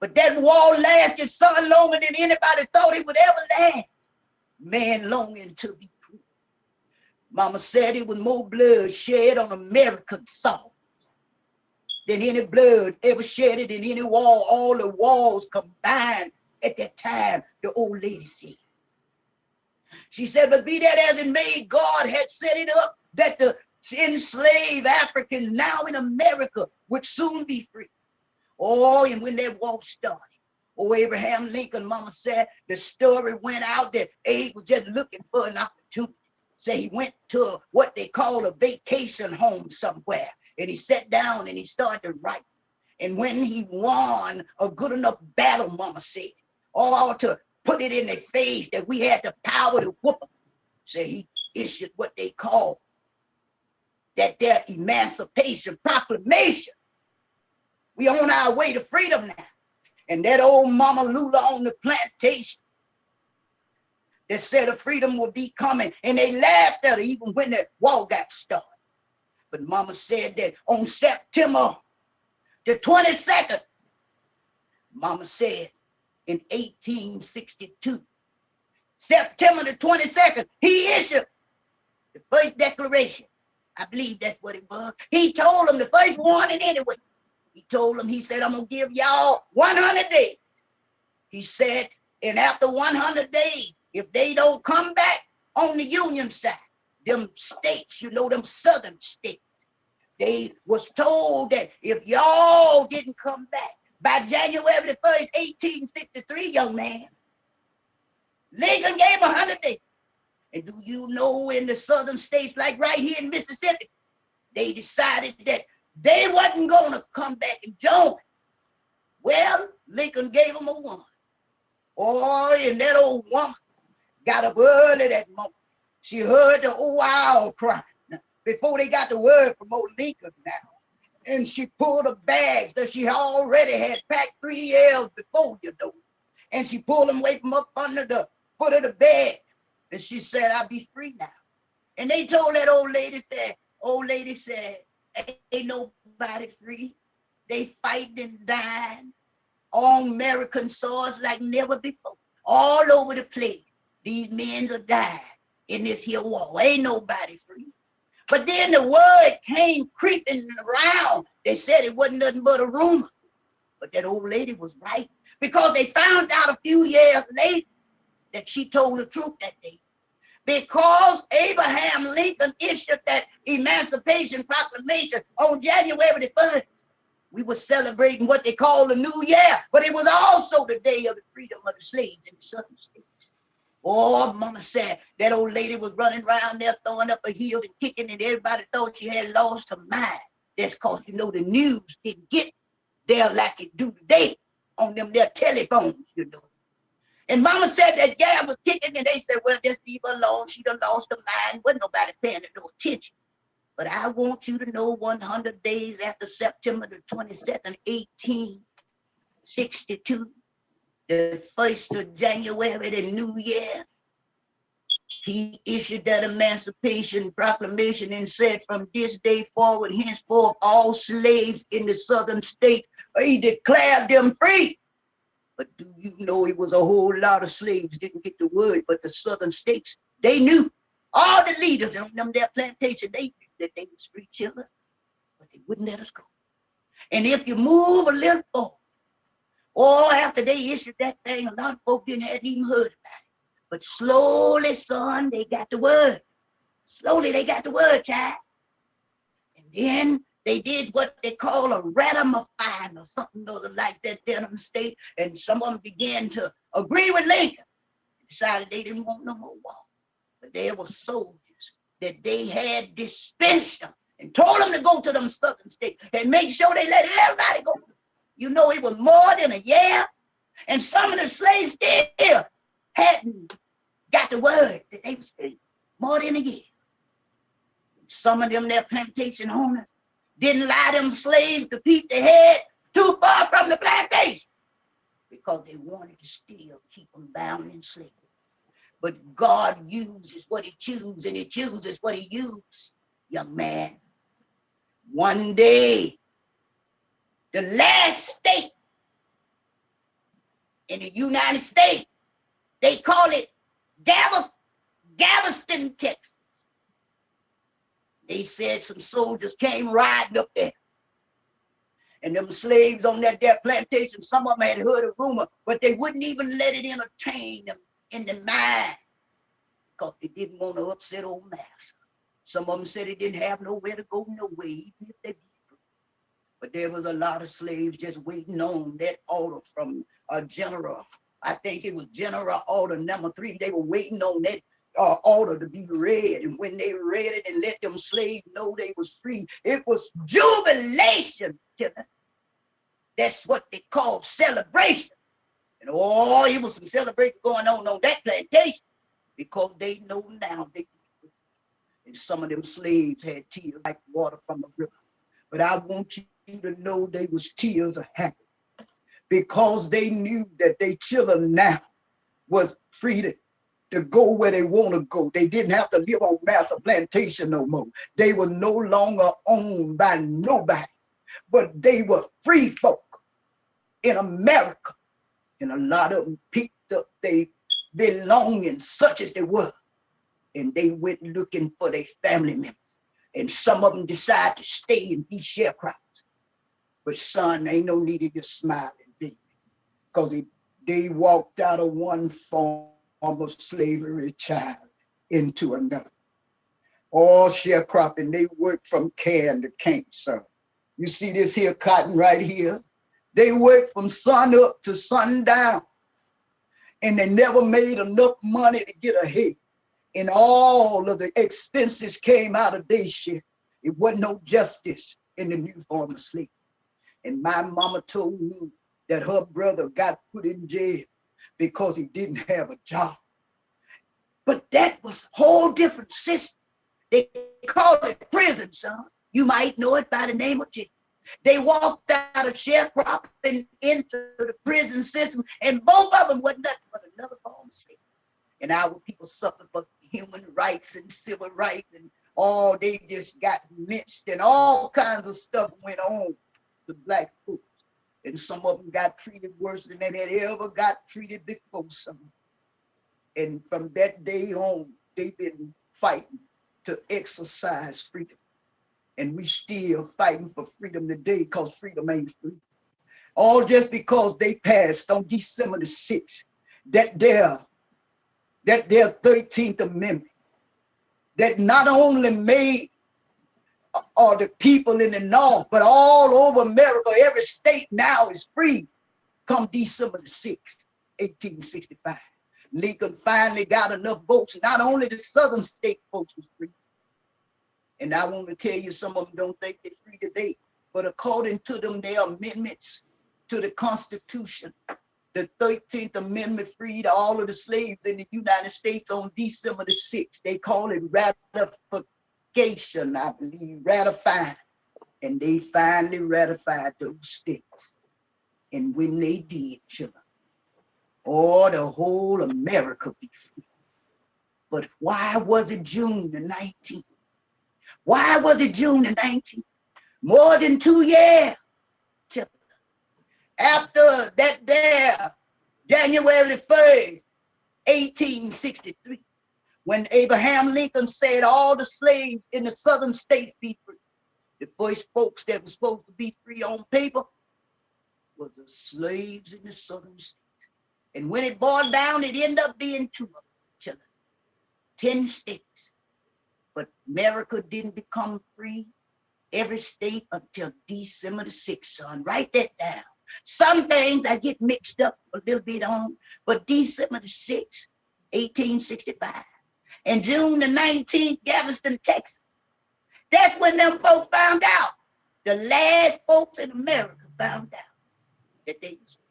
But that war lasted so longer than anybody thought it would ever last. Man longing to be free. Mama said it was more blood shed on American soil than any blood ever shedded in any wall. All the walls combined at that time, the old lady said. She said, but be that as it may, God had set it up that the enslaved Africans now in America would soon be free. Oh, and when that war started, oh, Abraham Lincoln, mama said, the story went out that Abe was just looking for an opportunity. Say he went to what they call a vacation home somewhere, and he sat down and he started to write. And when he won a good enough battle, mama said, all to put it in their face that we had the power to whoop them. So he issued what they call that their Emancipation Proclamation. We on our way to freedom now. And that old Mama Lula on the plantation that said a freedom will be coming. And they laughed at her even when the war got started. But Mama said that on September the 22nd, Mama said in 1862, September the 22nd, he issued the first declaration. I believe that's what it was. He told them the first warning anyway. He told them, he said, I'm going to give y'all 100 days. He said, and after 100 days, if they don't come back on the Union side, them states, you know, them southern states, they was told that if y'all didn't come back by January the 1st, 1863, young man, Lincoln gave 100 days. And do you know in the southern states, like right here in Mississippi, they decided that they wasn't going to come back and join. Well, Lincoln gave them a warning. Oh, and that old woman got up early that morning. She heard the old owl cry before they got the word from old Lincoln now. And she pulled the bags that she already had packed 3 years before, you know. And she pulled them away from up under the foot of the bed. And she said, I'll be free now. And they told that old lady said, ain't nobody free. They fighting and dying on American soils like never before. All over the place. These men are dying in this here war. Ain't nobody free. But then the word came creeping around. They said it wasn't nothing but a rumor. But that old lady was right. Because they found out a few years later that she told the truth that day. Because Abraham Lincoln issued that Emancipation Proclamation on January the 1st. We were celebrating what they call the New Year, but it was also the day of the freedom of the slaves in the southern states. Oh, mama said that old lady was running around there throwing up her heels and kicking, and everybody thought she had lost her mind. That's because, you know, the news didn't get there like it do today on them their telephones, you know. And mama said that gal was kicking, and they said, well, just leave her alone. She done lost her mind. Wasn't nobody paying her no attention. But I want you to know 100 days after September the 22nd, 1862, the 1st of January, the new year, he issued that Emancipation Proclamation and said, from this day forward, henceforth, all slaves in the southern states, he declared them free. But do you know it was a whole lot of slaves didn't get the word, but the southern states, they knew. All the leaders on them their plantation, they knew that they was free children, but they wouldn't let us go. And if you move a little forward, or after they issued that thing, a lot of folks hadn't even heard about it. But slowly, son, they got the word. Slowly, they got the word, child. And then they did what they call a ratifying or something other like that there in the state. And some of them began to agree with Lincoln. Decided they didn't want no more war. But there were soldiers that they had dispensed them and told them to go to them southern states and make sure they let everybody go. You know, it was more than a year. And some of the slaves still hadn't got the word that they was free. More than a year. Some of them, their plantation owners, didn't allow them slaves to keep their head too far from the plantation because they wanted to still keep them bound in slavery. But God uses what he chooses, and he chooses what he uses, young man. One day, the last state in the United States. They call it Galveston, Texas. They said some soldiers came riding up there. And them slaves on that there plantation, some of them had heard a rumor, but they wouldn't even let it entertain them in the mind because they didn't want to upset old master. Some of them said they didn't have nowhere to go, nowhere, even if they be free. But there was a lot of slaves just waiting on that order from a general. I think it was General Order number 3. They were waiting on that order to be read. And when they read it and let them slaves know they was free, it was jubilation. That's what they called celebration. And oh, it was some celebration going on that plantation because they know now they free. And some of them slaves had tears like water from the river. But I want you to know they was tears of happiness because they knew that their children now was free to go where they want to go. They didn't have to live on Master Plantation no more. They were no longer owned by nobody, but they were free folk in America. And a lot of them picked up their belongings, such as they were, and they went looking for their family members. And some of them decided to stay and be sharecroppers. But son, ain't no need to just smile and be, because they walked out of one form of slavery child into another. All sharecropping, they worked from can to can, son. You see this here cotton right here? They worked from sun up to sundown, and they never made enough money to get ahead. And all of the expenses came out of their share. It wasn't no justice in the new form of slavery. And my mama told me that her brother got put in jail because he didn't have a job. But that was a whole different system. They called it prison, son. You might know it by the name of jail. They walked out of sharecropping into the prison system, and both of them wasn't nothing but another form of slavery. And our people suffered for human rights and civil rights, and all they just got lynched, and all kinds of stuff went on to black folks. And some of them got treated worse than they had ever got treated before. Some. And from that day on, they've been fighting to exercise freedom. And we still fighting for freedom today, because freedom ain't free. All just because they passed on December the 6th, that their 13th Amendment, that not only made the people in the North, but all over America, every state now is free come December the 6th, 1865. Lincoln finally got enough votes. Not only the southern state folks was free. And I want to tell you, some of them don't think they're free today. But according to them, their amendments to the Constitution, the 13th Amendment freed all of the slaves in the United States on December the 6th. They call it ratification, I believe, ratifying. And they finally ratified those states. And when they did, children, the whole America be free. But why was it June the 19th? Why was it June the 19th? More than 2 years, children, after that there, January 1st, 1863, when Abraham Lincoln said all the slaves in the southern states be free. The first folks that were supposed to be free on paper was the slaves in the southern states. And when it boiled down, it ended up being 2 of them, children, 10 states. But America didn't become free, every state, until December the 6th, son. Write that down. Some things I get mixed up a little bit on, but December the 6th, 1865, and June the 19th, Galveston, Texas. That's when them folks found out. The last folks in America found out that they was free.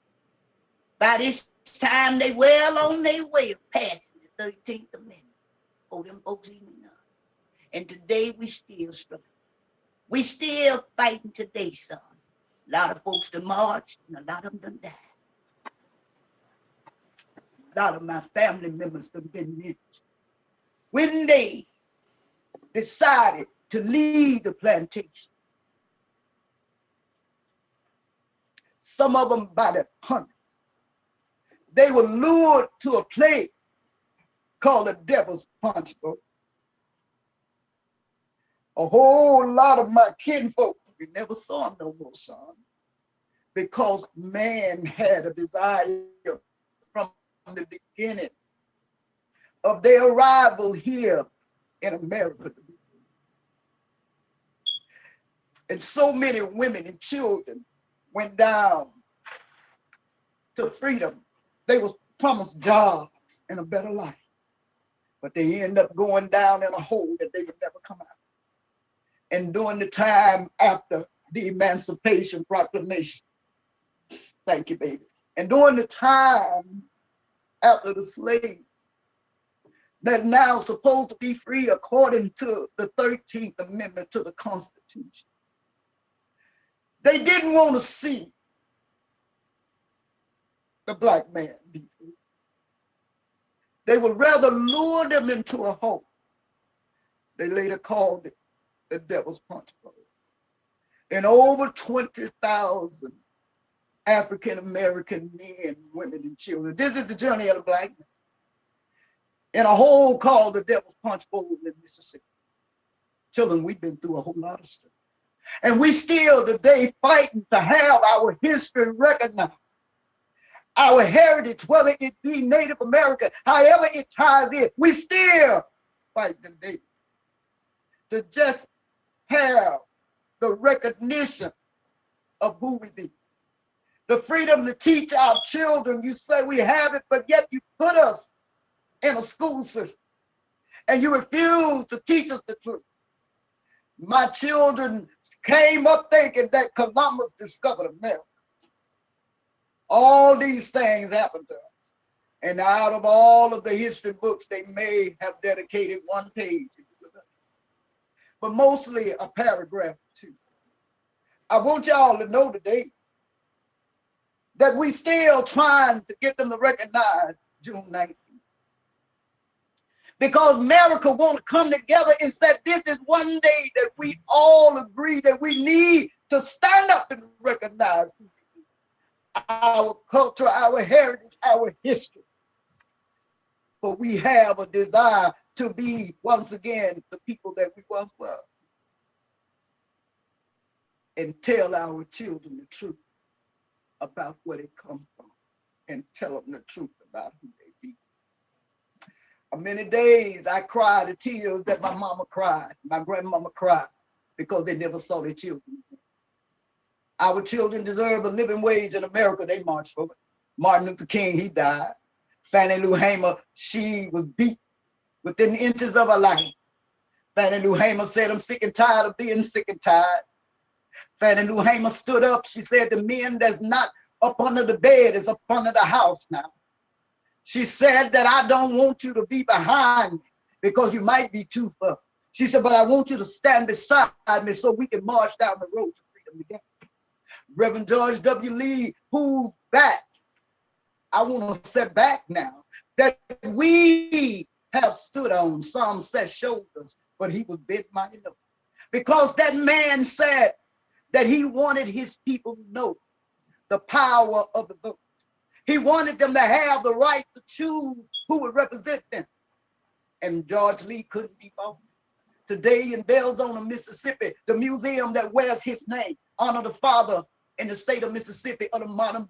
By this time, they well on their way of passing the 13th Amendment. Oh, them folks even know. And today we still struggling. We still fighting today, son. A lot of folks done marched, and a lot of them done died. A lot of my family members have been lynched. When they decided to leave the plantation, some of them by the hundreds, they were lured to a place called the Devil's Punch Bowl. A whole lot of my kinfolk, we never saw them no more, son, because man had a desire from the beginning of their arrival here in America. And so many women and children went down to freedom. They was promised jobs and a better life, but they end up going down in a hole that they would never come out. And during the time after the Emancipation Proclamation, thank you, baby. And during the time after the slaves that now supposed to be free according to the 13th Amendment to the Constitution, they didn't want to see the black man be free. They would rather lure them into a hole. They later called it the Devil's Punch Bowl. And over 20,000 African American men, women, and children. This is the journey of the black man in a hole called the Devil's Punch Bowl in Mississippi. Children, we've been through a whole lot of stuff. And we still today fighting to have our history recognized. Our heritage, whether it be Native American, however it ties in, we still fight today to just have the recognition of who we be. The freedom to teach our children. You say we have it, but yet you put us in a school system and you refuse to teach us the truth. My children came up thinking that Columbus discovered America. All these things happened to us. And out of all of the history books, they may have dedicated one page, but mostly a paragraph or two. I want y'all to know today that we still trying to get them to recognize June 19th. Because America want to come together and say this is one day that we all agree that we need to stand up and recognize our culture, our heritage, our history. But we have a desire to be, once again, the people that we once were. And tell our children the truth about where they come from. And tell them the truth about who they be. Many days I cried the tears that my mama cried, my grandmama cried, because they never saw their children. Our children deserve a living wage in America. They marched for it. Martin Luther King, he died. Fannie Lou Hamer, she was beat within inches of her life. Fannie Lou Hamer said, I'm sick and tired of being sick and tired. Fannie Lou Hamer stood up. She said, the men that's not up under the bed is up under the house now. She said that I don't want you to be behind me because you might be too far. She said, but I want you to stand beside me so we can march down the road to freedom together. Reverend George W. Lee, who's back, I want to set back now, that we have stood on some set shoulders, but he was bent mighty low. Because that man said that he wanted his people to know the power of the vote. He wanted them to have the right to choose who would represent them. And George Lee couldn't be bought. Today in Belzona, Mississippi, the museum that wears his name, honor the father in the state of Mississippi of the modern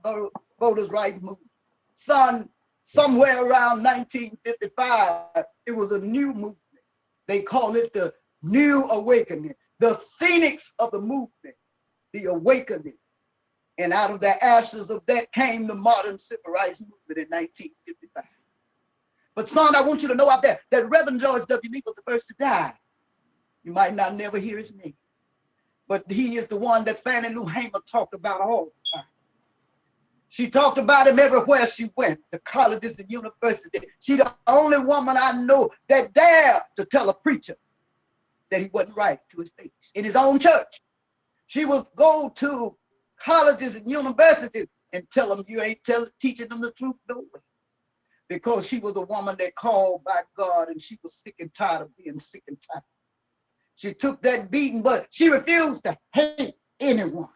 voters' rights movement. Son, somewhere around 1955, it was a new movement. They call it the New Awakening, the phoenix of the movement, the awakening. And out of the ashes of that came the modern civil rights movement in 1955. But son, I want you to know out there that Reverend George W. Lee was the first to die. You might not never hear his name, but he is the one that Fannie Lou Hamer talked about all the time. She talked about him everywhere she went, the colleges and universities. She's the only woman I know that dared to tell a preacher that he wasn't right to his face in his own church. She would go to colleges and universities and tell them you ain't teaching them the truth no way. Because she was a woman that called by God and she was sick and tired of being sick and tired. She took that beating, but she refused to hate anyone.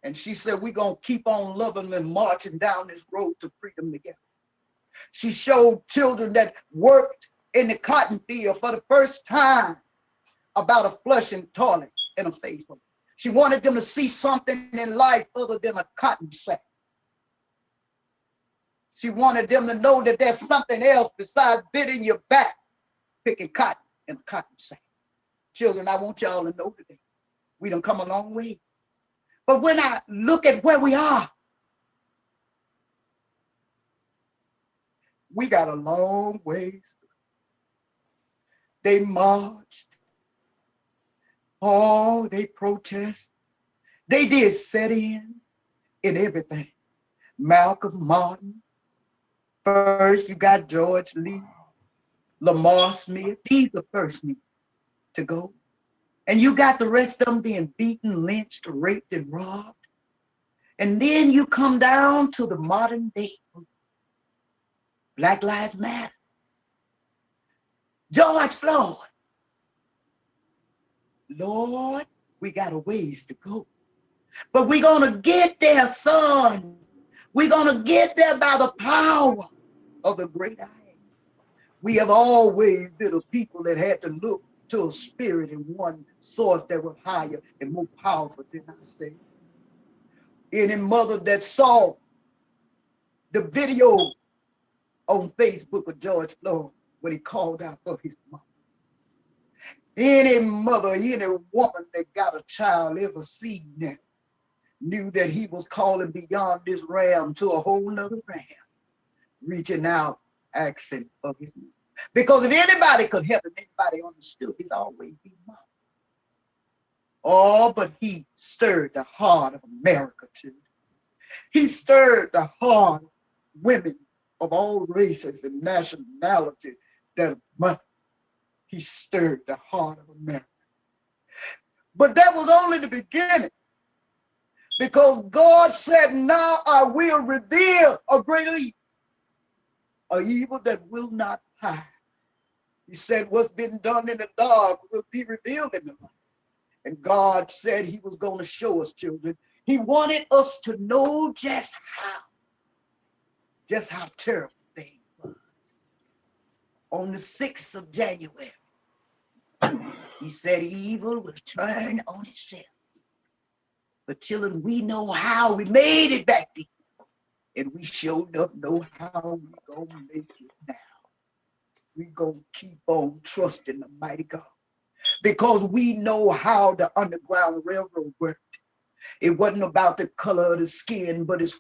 And she said, we're going to keep on loving and marching down this road to freedom together. She showed children that worked in the cotton field for the first time about a flushing toilet in a Facebook. She wanted them to see something in life other than a cotton sack. She wanted them to know that there's something else besides biting your back, picking cotton in a cotton sack. Children, I want y'all to know today, we done come a long way. But when I look at where we are, we got a long ways. They marched. Oh, they protest. They did set-ins in everything. Malcolm Martin. First, you got George Lee, Lamar Smith. These are first men to go. And you got the rest of them being beaten, lynched, raped, and robbed. And then you come down to the modern day. Black Lives Matter. George Floyd. Lord, we got a ways to go. But we're going to get there, son. We're going to get there by the power of the great I am. We have always been a people that had to look to a spirit and one source that was higher and more powerful than ourselves. Any mother that saw the video on Facebook of George Floyd when he called out for his mom. Any mother, any woman that got a child ever seen that knew that he was calling beyond this ram to a whole nother ram, reaching out, asking for his mom. Because if anybody could help him, anybody understood, it's always his mom. Oh, but he stirred the heart of America too. He stirred the heart of women of all races and nationalities that money. He stirred the heart of America. But that was only the beginning. Because God said, now I will reveal a great evil. An evil that will not hide. He said, what's been done in the dark will be revealed in the light. And God said he was going to show us, children. He wanted us to know just how terrible things was. On the 6th of January, he said evil will turn on itself. But children, we know how we made it back then. And we sure enough know how we gonna make it now. We gonna keep on trusting the mighty God. Because we know how the Underground Railroad worked. It wasn't about the color of the skin, but it's